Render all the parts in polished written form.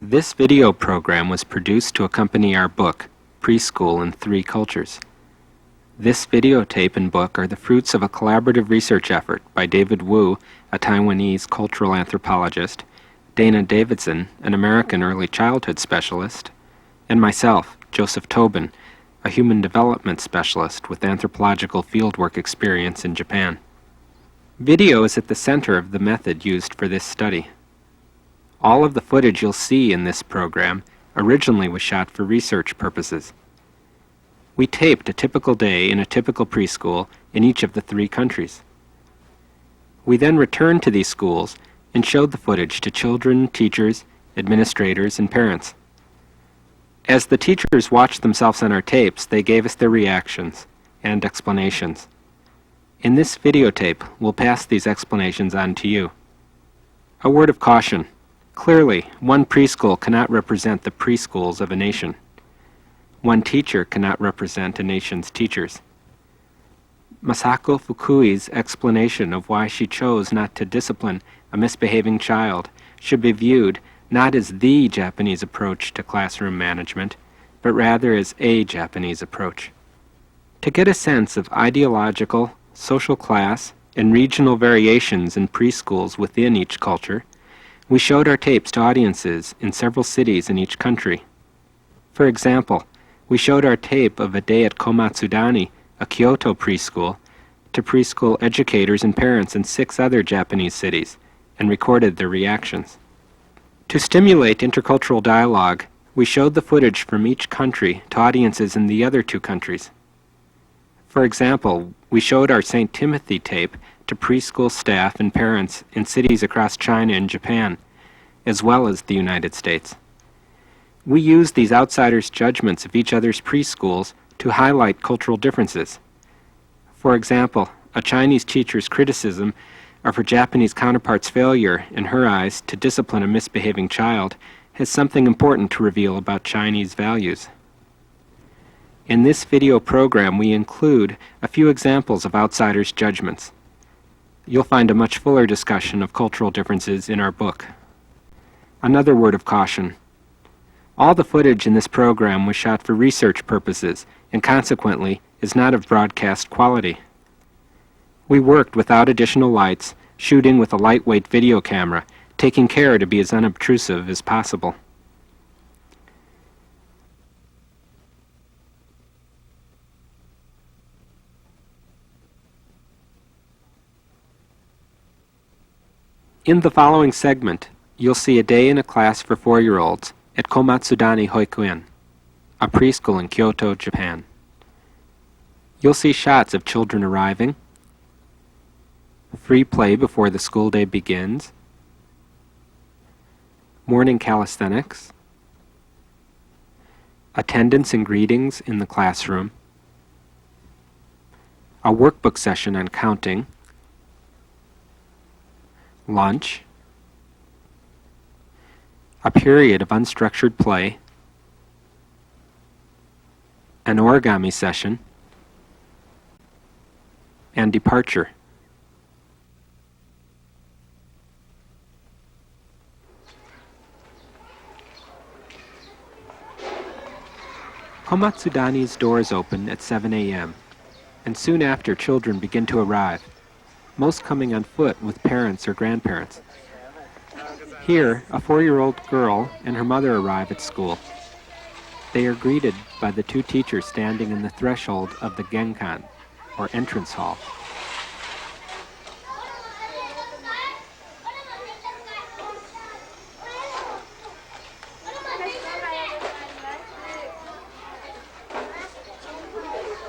This video program was produced to accompany our book, Preschool in Three Cultures. This videotape and book are the fruits of a collaborative research effort by David Wu, a Taiwanese cultural anthropologist, Dana Davidson, an American early childhood specialist, and myself, Joseph Tobin, a human development specialist with anthropological fieldwork experience in Japan. Video is at the center of the method used for this study. All of the footage you'll see in this program originally was shot for research purposes. We taped a typical day in a typical preschool in each of the three countries. We then returned to these schools and showed the footage to children, teachers, administrators, and parents. As the teachers watched themselves on our tapes, they gave us their reactions and explanations. In this videotape, we'll pass these explanations on to you. A word of caution. Clearly, one preschool cannot represent the preschools of a nation. One teacher cannot represent a nation's teachers. Masako Fukui's explanation of why she chose not to discipline a misbehaving child should be viewed not as the Japanese approach to classroom management, but rather as a Japanese approach. To get a sense of ideological, social class, and regional variations in preschools within each culture, we showed our tapes to audiences in several cities in each country. For example, we showed our tape of a day at Komatsudani, a Kyoto preschool, to preschool educators and parents in 6 other Japanese cities, and recorded their reactions. To stimulate intercultural dialogue, we showed the footage from each country to audiences in the other 2 countries. For example, we showed our St. Timothy tape to preschool staff and parents in cities across China and Japan, as well as the United States. We used these outsiders' judgments of each other's preschools to highlight cultural differences. For example, a Chinese teacher's criticism of her Japanese counterpart's failure, in her eyes, to discipline a misbehaving child has something important to reveal about Chinese values. In this video program, we include a few examples of outsiders' judgments. You'll find a much fuller discussion of cultural differences in our book. Another word of caution. All the footage in this program was shot for research purposes and consequently is not of broadcast quality. We worked without additional lights, shooting with a lightweight video camera, taking care to be as unobtrusive as possible. In the following segment, you'll see a day in a class for 4-year-olds at Komatsudani Hoikuen, a preschool in Kyoto, Japan. You'll see shots of children arriving, free play before the school day begins, morning calisthenics, attendance and greetings in the classroom, a workbook session on counting, lunch, a period of unstructured play, an origami session, and departure. Komatsudani's doors open at 7 a.m., and soon after children begin to arrive, most coming on foot with parents or grandparents. Here, a 4-year-old girl and her mother arrive at school. They are greeted by the 2 teachers standing in the threshold of the genkan, or entrance hall.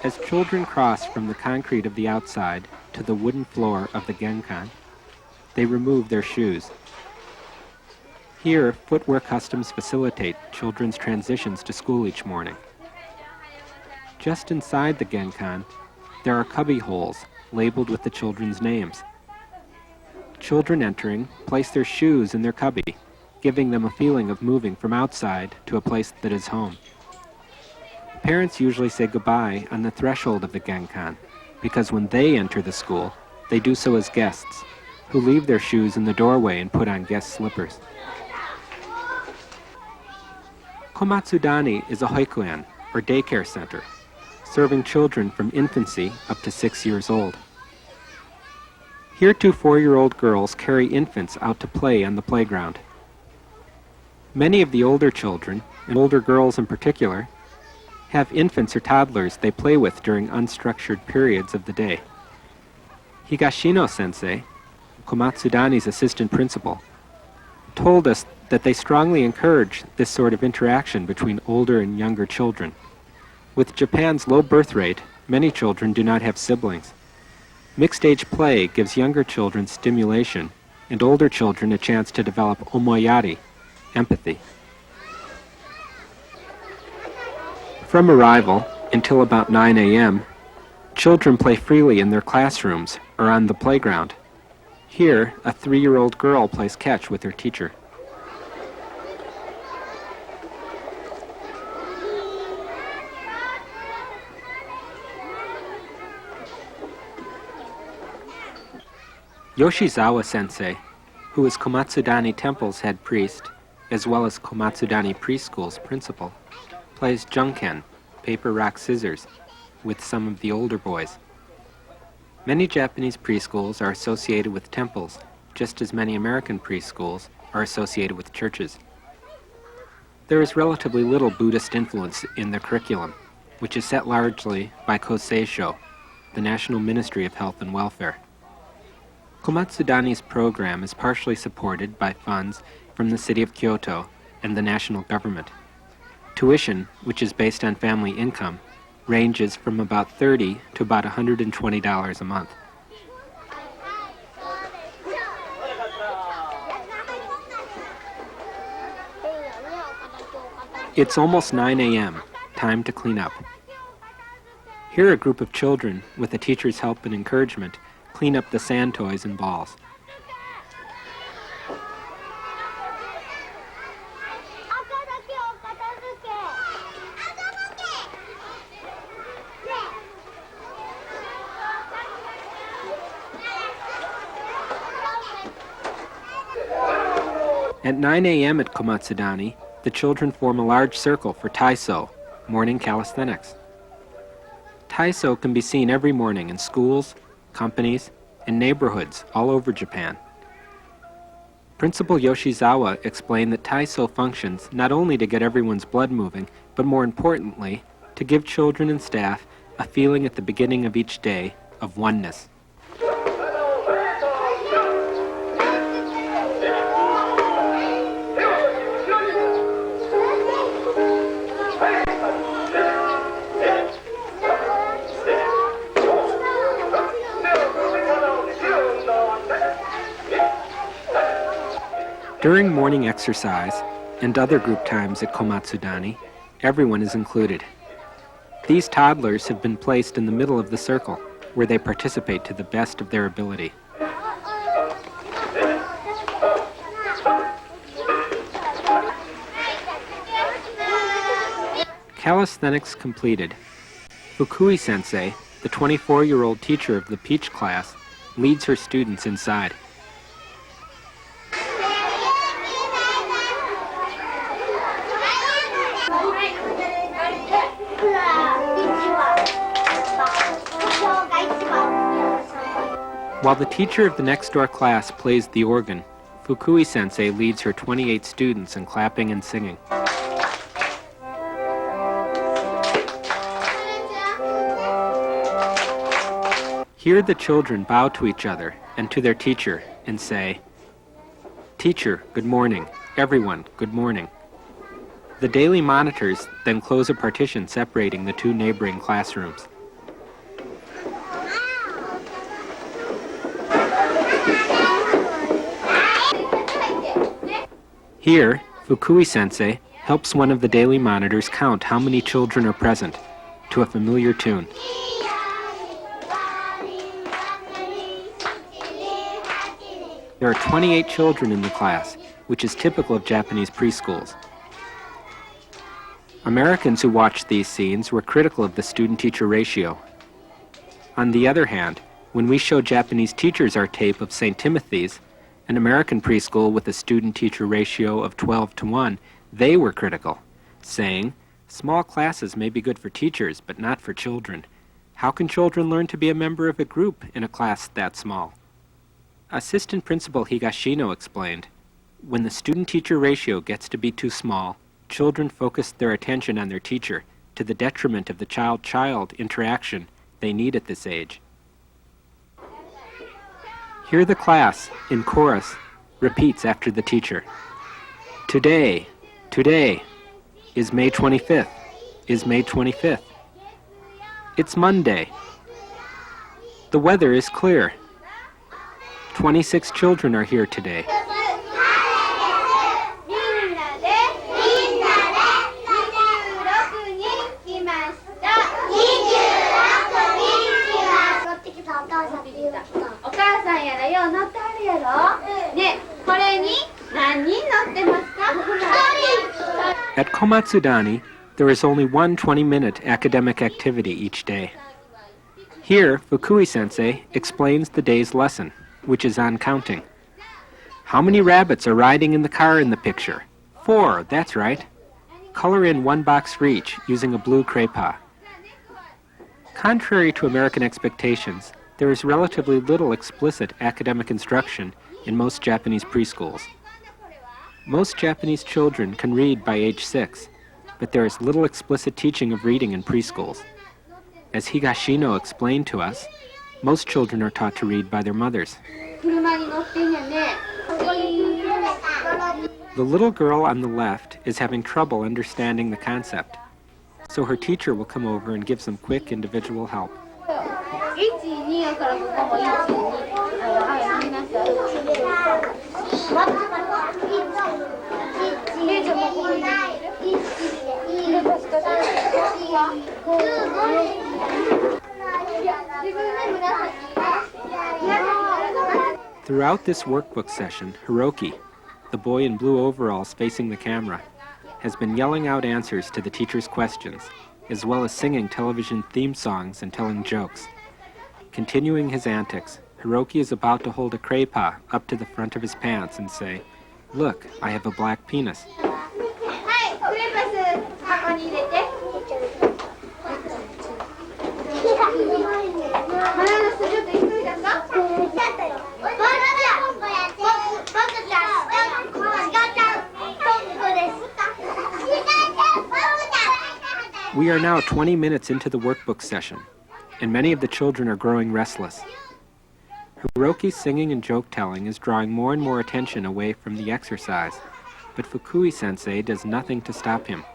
As children cross from the concrete of the outside to the wooden floor of the genkan, they remove their shoes. Here, footwear customs facilitate children's transitions to school each morning. Just inside the genkan, there are cubby holes labeled with the children's names. Children entering place their shoes in their cubby, giving them a feeling of moving from outside to a place that is home. Parents usually say goodbye on the threshold of the genkan, because when they enter the school, they do so as guests, who leave their shoes in the doorway and put on guest slippers. Komatsudani is a Hoikuen, or daycare center, serving children from infancy up to 6 years old. Here 2 4-year-old girls carry infants out to play on the playground. Many of the older children, and older girls in particular, have infants or toddlers they play with during unstructured periods of the day. Higashino-sensei, Komatsudani's assistant principal, told us that they strongly encourage this sort of interaction between older and younger children. With Japan's low birth rate, many children do not have siblings. Mixed-age play gives younger children stimulation and older children a chance to develop omoyari, empathy. From arrival until about 9 a.m., children play freely in their classrooms or on the playground. Here, a 3-year-old girl plays catch with her teacher. Yoshizawa-sensei, who is Komatsudani Temple's head priest, as well as Komatsudani Preschool's principal, plays junken, paper, rock, scissors, with some of the older boys. Many Japanese preschools are associated with temples, just as many American preschools are associated with churches. There is relatively little Buddhist influence in the curriculum, which is set largely by Koseisho, the National Ministry of Health and Welfare. Komatsudani's program is partially supported by funds from the city of Kyoto and the national government. Tuition, which is based on family income, ranges from about $30 to about $120 a month. It's almost 9 a.m., time to clean up. Here a group of children, with the teacher's help and encouragement, clean up the sand toys and balls. At 9 a.m. at Komatsudani, the children form a large circle for Taiso, morning calisthenics. Taiso can be seen every morning in schools, companies, and neighborhoods all over Japan. Principal Yoshizawa explained that Taiso functions not only to get everyone's blood moving, but more importantly, to give children and staff a feeling at the beginning of each day of oneness. During morning exercise and other group times at Komatsudani, everyone is included. These toddlers have been placed in the middle of the circle, where they participate to the best of their ability. Calisthenics completed, Fukui-sensei, the 24-year-old teacher of the Peach class, leads her students inside. While the teacher of the next-door class plays the organ, Fukui-sensei leads her 28 students in clapping and singing. Here the children bow to each other and to their teacher and say, "Teacher, good morning. Everyone, good morning." The daily monitors then close a partition separating the 2 neighboring classrooms. Here, Fukui-sensei helps one of the daily monitors count how many children are present, to a familiar tune. There are 28 children in the class, which is typical of Japanese preschools. Americans who watched these scenes were critical of the student-teacher ratio. On the other hand, when we showed Japanese teachers our tape of St. Timothy's, an American preschool with a student-teacher ratio of 12 to 1, they were critical, saying, "Small classes may be good for teachers, but not for children. How can children learn to be a member of a group in a class that small?" Assistant Principal Higashino explained, "When the student-teacher ratio gets to be too small, children focus their attention on their teacher to the detriment of the child-child interaction they need at this age." Here the class, in chorus, repeats after the teacher. Today is May 25th, is May 25th. It's Monday. The weather is clear. 26 children are here today. At Komatsudani, there is only one 20-minute academic activity each day. Here, Fukui-sensei explains the day's lesson, which is on counting. How many rabbits are riding in the car in the picture? 4, that's right. Color in 1 box for each using a blue craypa. Contrary to American expectations, there is relatively little explicit academic instruction in most Japanese preschools. Most Japanese children can read by age 6, but there is little explicit teaching of reading in preschools. As Higashino explained to us, most children are taught to read by their mothers. The little girl on the left is having trouble understanding the concept, so her teacher will come over and give some quick individual help. Throughout this workbook session, Hiroki, the boy in blue overalls facing the camera, has been yelling out answers to the teacher's questions, as well as singing television theme songs and telling jokes. Continuing his antics, Hiroki is about to hold a craypa up to the front of his pants and say, "Look, I have a black penis." We are now 20 minutes into the workbook session, and many of the children are growing restless. Hiroki's singing and joke-telling is drawing more and more attention away from the exercise, but Fukui-sensei does nothing to stop him,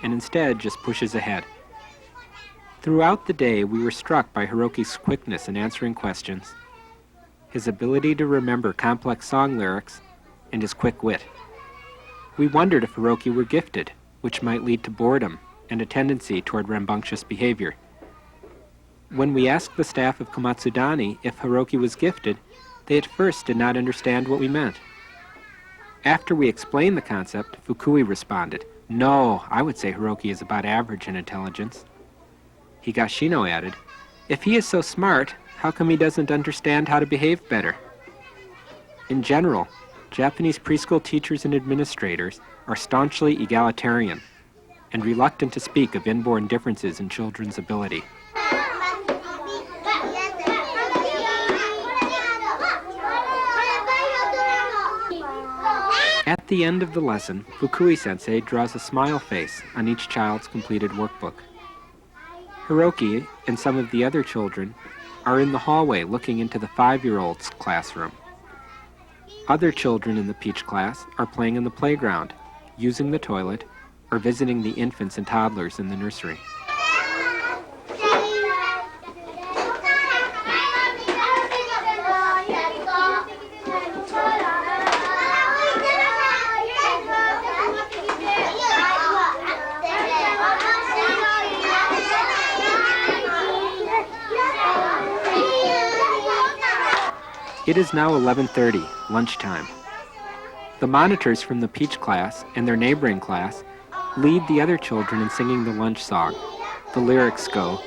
and instead just pushes ahead. Throughout the day, we were struck by Hiroki's quickness in answering questions, his ability to remember complex song lyrics, and his quick wit. We wondered if Hiroki were gifted, which might lead to boredom and a tendency toward rambunctious behavior. When we asked the staff of Komatsudani if Hiroki was gifted, they at first did not understand what we meant. After we explained the concept, Fukui responded, "No, I would say Hiroki is about average in intelligence." Higashino added, "If he is so smart, how come he doesn't understand how to behave better?" In general, Japanese preschool teachers and administrators are staunchly egalitarian and reluctant to speak of inborn differences in children's ability. At the end of the lesson, Fukui-sensei draws a smile face on each child's completed workbook. Hiroki and some of the other children are in the hallway looking into the 5-year-old's classroom. Other children in the Peach class are playing in the playground, using the toilet, or visiting the infants and toddlers in the nursery. It is now 11:30, lunchtime. The monitors from the Peach class and their neighboring class lead the other children in singing the lunch song. The lyrics go,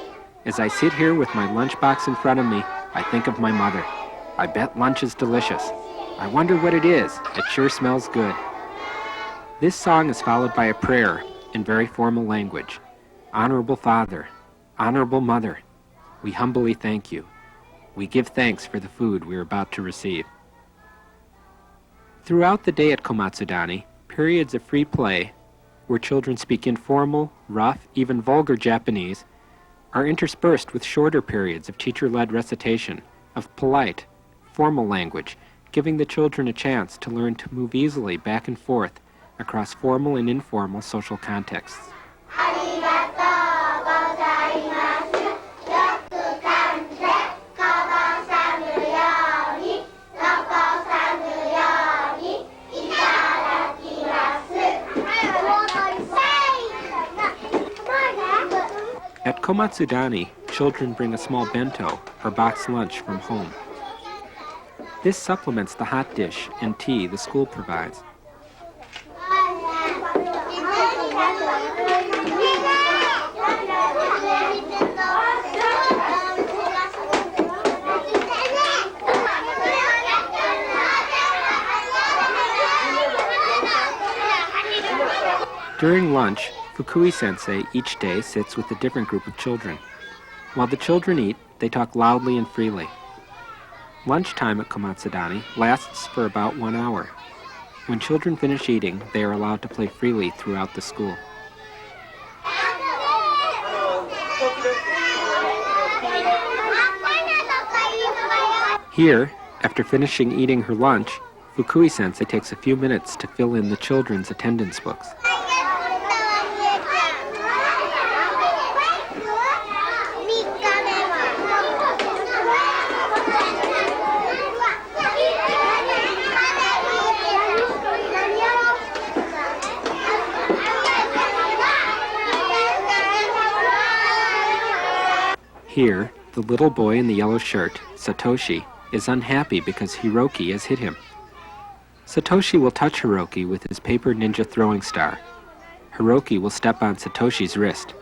"As I sit here with my lunchbox in front of me, I think of my mother. I bet lunch is delicious. I wonder what it is. It sure smells good." This song is followed by a prayer, in very formal language. Honorable Father, Honorable Mother, we humbly thank you. We give thanks for the food we are about to receive. Throughout the day at Komatsudani, periods of free play, where children speak informal, rough, even vulgar Japanese, are interspersed with shorter periods of teacher-led recitation of polite, formal language, giving the children a chance to learn to move easily back and forth across formal and informal social contexts. At Komatsudani, children bring a small bento or box lunch from home. This supplements the hot dish and tea the school provides. During lunch, Fukui-sensei each day sits with a different group of children. While the children eat, they talk loudly and freely. Lunchtime at Komatsudani lasts for about 1 hour. When children finish eating, they are allowed to play freely throughout the school. Here, after finishing eating her lunch, Fukui-sensei takes a few minutes to fill in the children's attendance books. Here, the little boy in the yellow shirt, Satoshi, is unhappy because Hiroki has hit him. Satoshi will touch Hiroki with his paper ninja throwing star. Hiroki will step on Satoshi's wrist.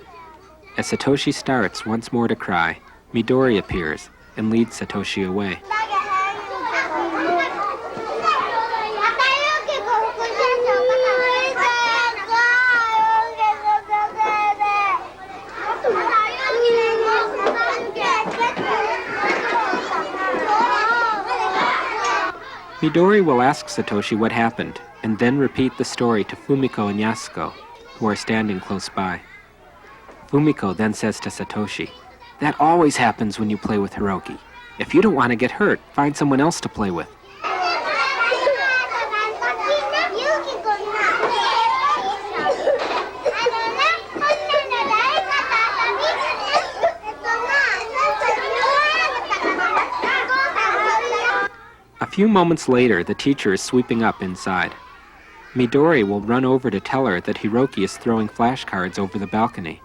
As Satoshi starts once more to cry, Midori appears and leads Satoshi away. Midori will ask Satoshi what happened, and then repeat the story to Fumiko and Yasuko, who are standing close by. Fumiko then says to Satoshi, "That always happens when you play with Hiroki. If you don't want to get hurt, find someone else to play with." A few moments later, the teacher is sweeping up inside. Midori will run over to tell her that Hiroki is throwing flashcards over the balcony.